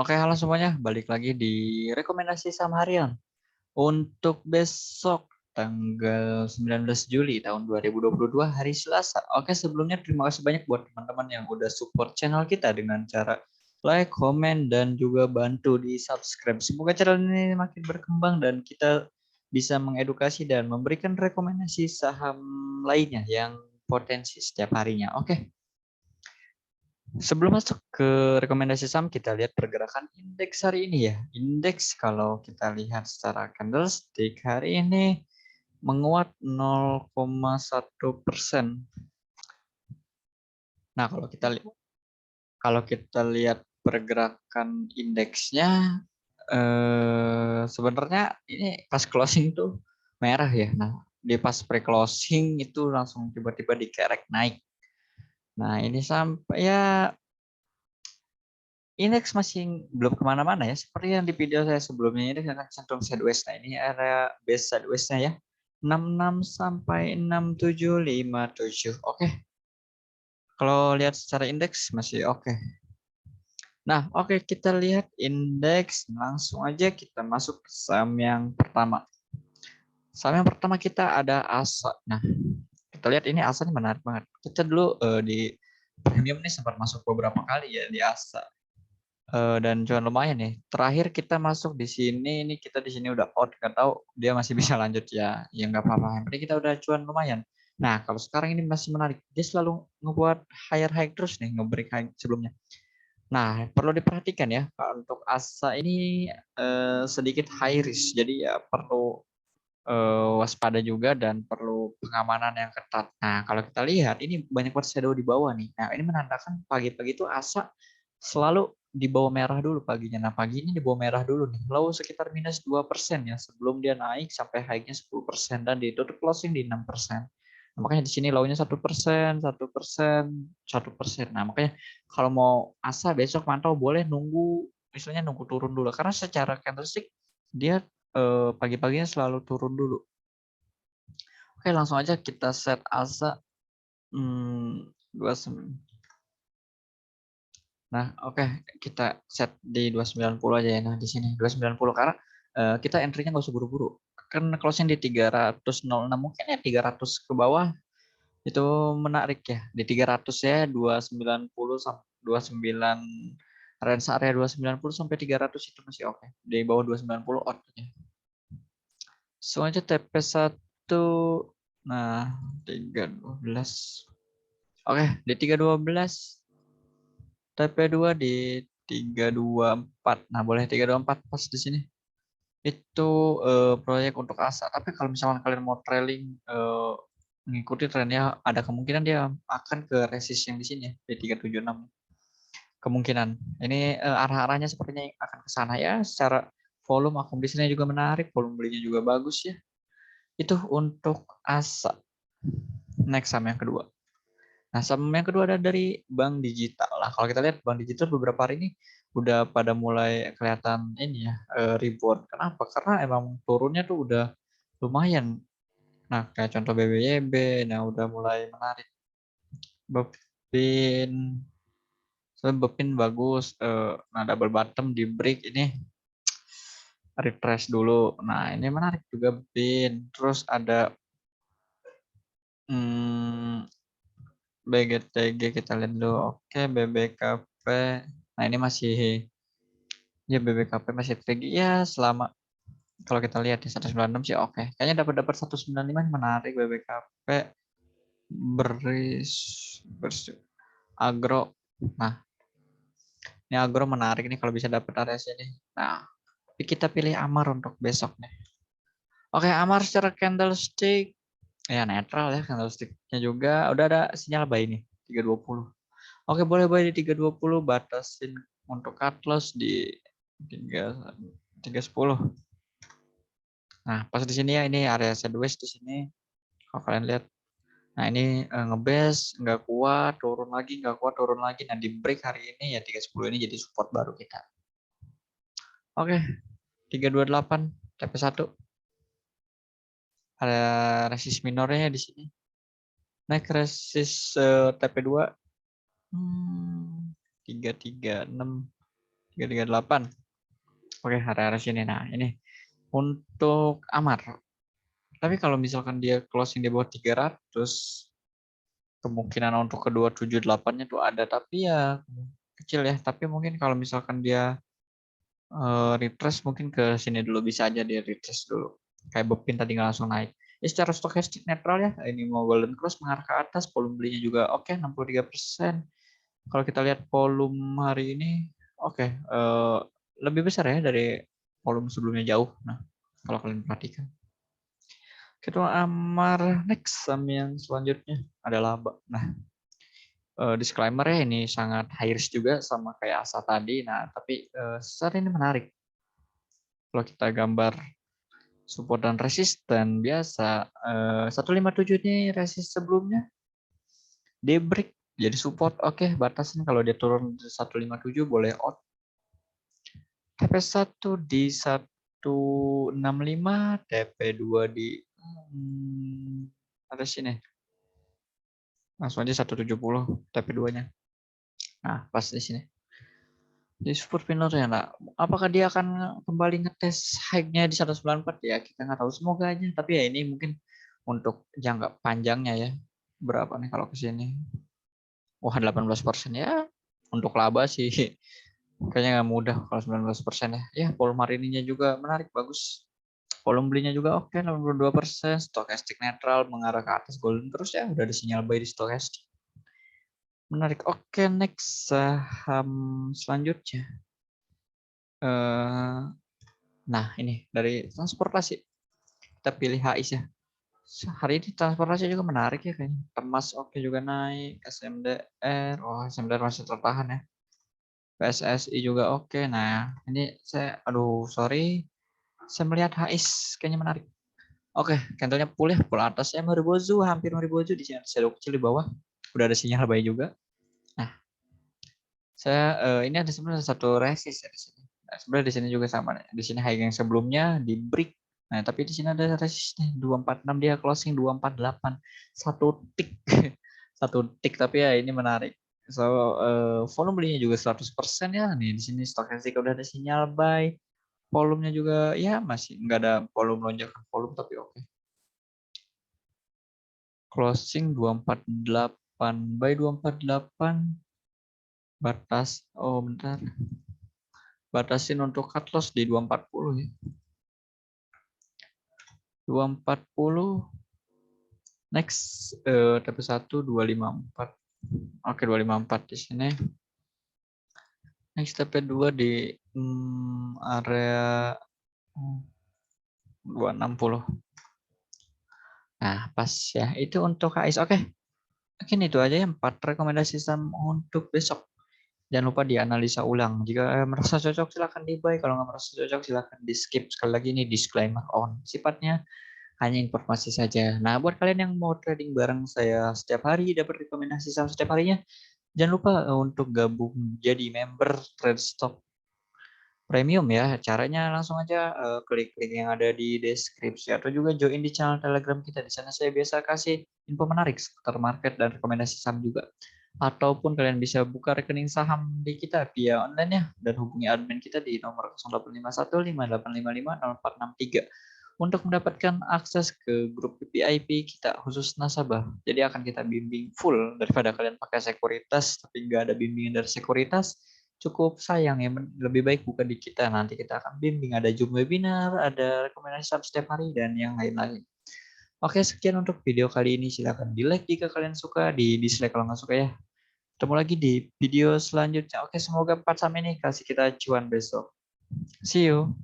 Oke, halo semuanya, balik lagi di rekomendasi saham harian untuk besok tanggal 19 Juli tahun 2022 hari Selasa. Oke, sebelumnya terima kasih banyak buat teman-teman yang udah support channel kita dengan cara like, komen, dan juga bantu di subscribe. Semoga channel ini makin berkembang dan kita bisa mengedukasi dan memberikan rekomendasi saham lainnya yang potensi setiap harinya. Oke. Sebelum masuk ke rekomendasi saham, kita lihat pergerakan indeks hari ini ya. Indeks kalau kita lihat secara candlestick hari ini menguat 0,1%. Nah, kalau kita lihat pergerakan indeksnya sebenarnya ini pas closing tuh merah ya. Nah, di pas pre-closing itu langsung tiba-tiba dikerek naik. Nah, ini sampai ya indeks masih belum kemana-mana ya. Seperti yang di video saya sebelumnya, ini akan cenderung sideways. Nah, ini area base sideways-nya ya. 66 sampai 6757. Oke. Kalau lihat secara indeks masih oke. Nah, oke, kita lihat indeks. Langsung aja kita masuk ke saham yang pertama. Saham yang pertama kita ada ASA. Nah, kita lihat ini ASA ini menarik banget. Kita dulu di premium nih sempat masuk beberapa kali ya di ASA. Dan cuan lumayan nih. Terakhir kita masuk di sini, ini kita di sini udah out, nggak tahu dia masih bisa lanjut ya. Ya nggak apa-apa. Yang penting kita udah cuan lumayan. Nah, kalau sekarang ini masih menarik. Dia selalu ngebuat higher high terus nih, nge-break high sebelumnya. Nah, perlu diperhatikan ya, untuk ASA ini sedikit high risk. Jadi ya perlu waspada juga dan perlu pengamanan yang ketat. Nah, kalau kita lihat ini banyak banget shadow di bawah nih. Nah, ini menandakan pagi-pagi itu ASA selalu di bawah merah dulu paginya. Nah, pagi ini di bawah merah dulu nih. Low sekitar minus 2% ya sebelum dia naik sampai high-nya 10% dan ditutup closing di 6%. Nah, makanya di sini low-nya 1%, 1%, 1%. Nah, makanya kalau mau ASA besok mantau boleh nunggu misalnya nunggu turun dulu karena secara candlestick dia pagi-paginya selalu turun dulu. Oke, langsung aja kita set ASA 29. Nah, oke, kita set di 290 aja ya. Nah, di sini 290 karena kita entry-nya nggak usah buru-buru. Kan closing di 300.06 mungkin ya 300 ke bawah itu menarik ya. Di 300 ya 290 sampai 29 range area 290 sampai 300 itu masih oke. Di bawah 290 out ya. Selanjutnya TP1. Nah, 312. Oke, di 312. TP2 di 324. Nah, boleh 324 pas di sini. Itu proyek untuk ASA. Tapi kalau misalkan kalian mau trailing mengikuti trennya, ada kemungkinan dia akan ke resist yang di sini ya, di 376. Kemungkinan. Ini arah-arahnya sepertinya akan ke sana ya. Secara volume akun di sini juga menarik, volume belinya juga bagus ya. Itu untuk ASA. Next saham yang kedua. Nah, saham yang kedua ada dari bank digital. Lah, kalau kita lihat bank digital beberapa hari ini udah pada mulai kelihatan ini ya, rebound. Kenapa? Karena emang turunnya tuh udah lumayan. Nah, kayak contoh BBYB, nah udah mulai menarik. Bepin, soalnya Bepin bagus. Nah, double bottom di break ini refresh dulu. Nah, ini menarik juga Bepin. Terus ada BGTG kita lihat dulu. Oke, BBKP. Nah, ini masih ya BBKP masih tinggi ya selama kalau kita lihat di 196 sih oke. Kayaknya dapat 195 menarik BBKP beris agro. Nah, ini agro menarik nih kalau bisa dapat area sini. Nah, kita pilih Amar untuk besok nih. Oke, Amar secara candlestick ya netral ya candlesticknya juga udah ada sinyal buy nih 320. Oke, boleh buy di 320, batasin untuk cut loss di 310. Nah, pas di sini ya ini area sideways di sini. Kalau kalian lihat. Nah, ini ngebase nggak kuat, turun lagi, nggak kuat, turun lagi. Nah, di break hari ini ya 310 ini jadi support baru kita. Oke, 328 TP1. Ada resist minornya di sini. Naik resist TP2 336. 338. Oke, area sini. Nah, ini untuk Amar. Tapi kalau misalkan dia closing di bawah 300, kemungkinan untuk kedua 78-nya tuh ada, tapi ya kecil ya. Tapi mungkin kalau misalkan dia retrace mungkin ke sini dulu, bisa aja dia retrace dulu. Kayak Bepin tadi nggak langsung naik. Ya, secara stokastik netral ya, ini mau golden cross mengarah ke atas, volume belinya juga oke, 63%. Kalau kita lihat volume hari ini, oke, lebih besar ya dari volume sebelumnya jauh. Nah, kalau kalian perhatikan. Ketua Amar, next saham yang selanjutnya adalah laba. Nah, disclaimer ya, ini sangat high risk juga sama kayak Asa tadi. Nah, tapi saat ini menarik. Kalau kita gambar support dan resisten biasa, 157 ini resist sebelumnya, dia break jadi support, oke, batasan kalau dia turun 157 boleh out. TP1 di 165, TP2 di ada sini. Langsung aja 170 TP2-nya. Nah, pas di sini. Di support minor ya, nah, apakah dia akan kembali ngetes high-nya di 194 ya? Kita nggak tahu, semoga aja. Tapi ya ini mungkin untuk jangka panjangnya ya. Berapa nih kalau ke sini? Wah, 18% ya. Untuk laba sih kayaknya nggak mudah kalau 19% ya. Ya, volume hari ininya juga menarik, bagus. Volume belinya juga oke, 82%. Stokastik netral mengarah ke atas, golden terus ya. Udah ada sinyal buy di stokastik. Menarik. Oke, next saham selanjutnya. Nah, ini dari transportasi. Kita pilih HIS ya. Hari ini transportasi juga menarik ya kayaknya. Temas oke juga naik. SMDR. Oh, SMDR masih tertahan ya. PSSI juga oke. Nah, ini saya, aduh, sorry. Saya melihat HIS kayaknya menarik. Oke, candlenya pull ya. Pull atas ya, Maribozu. Hampir Maribozu. Di sini ada shadow kecil di bawah. Udah ada sinyal buy juga. Nah, saya ini ada sebenarnya satu resist ya di sini. Nah, sebenarnya di sini juga sama. Di sini high yang sebelumnya di break. Nah, tapi di sini ada resistnya 246, dia closing 248. Satu tick. Satu tick, tapi ya ini menarik. So, volume belinya juga 100% ya. Nih di sini stokastik udah ada sinyal buy. Volumenya juga ya masih nggak ada volume lonjakan volume, tapi oke. Closing 248, buy 248. Batas, oh bentar. Batasin untuk cut loss di 240 ya. 240. Next TP1 254. Oke, 254 di sini. Next TP2 di area 260. Nah, pas ya. Itu untuk HIS. Oke. Mungkin itu aja ya 4 rekomendasi saham untuk besok. Jangan lupa dianalisa ulang. Jika merasa cocok silahkan di buy. Kalau nggak merasa cocok silahkan di skip. Sekali lagi ini disclaimer on. Sifatnya hanya informasi saja. Nah, buat kalian yang mau trading bareng saya setiap hari, dapat rekomendasi saham setiap harinya, jangan lupa untuk gabung jadi member TradeStop Premium ya. Caranya langsung aja klik link yang ada di deskripsi atau juga join di channel Telegram kita. Di sana saya biasa kasih info menarik seputar market dan rekomendasi saham juga. Ataupun kalian bisa buka rekening saham di kita via online ya, dan hubungi admin kita di nomor 085158550463 untuk mendapatkan akses ke grup VIP kita khusus nasabah. Jadi akan kita bimbing full, daripada kalian pakai sekuritas tapi nggak ada bimbingan dari sekuritas. Cukup sayang ya, lebih baik buka di kita. Nanti kita akan bimbing, ada Zoom webinar, ada rekomendasi saham setiap hari, dan yang lain-lain. Oke, sekian untuk video kali ini. Silahkan di like jika kalian suka, di dislike kalau nggak suka ya. Ketemu lagi di video selanjutnya. Oke, semoga 4 saham ini kasih kita cuan besok. See you.